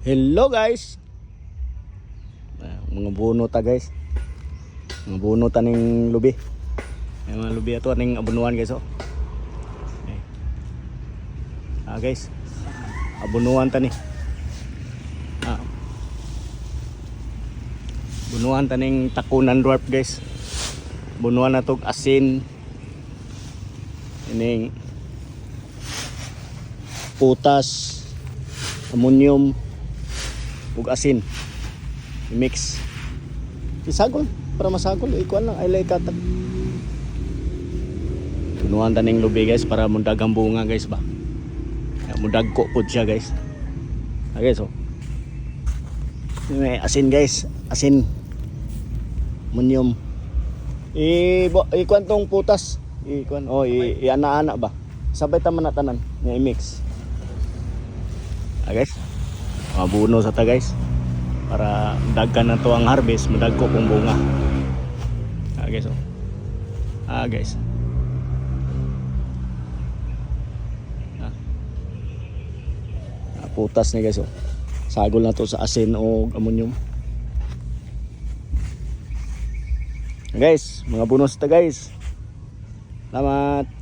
Hello guys. Mga buno ta guys. Mga buno ta ning lubi. Ay mga lubi ato ning abunuan guys oh. Guys. Abunuan ta ni. Bunuan ta ning takunan dwarf guys. Bunuan na tog asin. Ining putas, ammonium ug asin i-mix isagol para masagol ikuan lang ay like katak tunuan taning lubi guys para mundag ang bunga guys ba mundag ko pud siya guys guys oh may asin guys asin ammonium ikuan tong putas ikuan oh i-ana-ana ba sabay ta man na tanan nga i-mix guys mabuno sa ta guys para daggan na to ang harvest madagko kung bunga guys oh guys putas ni guys oh sagol na to sa asin o ammonium guys mga bunos ta guys salamat.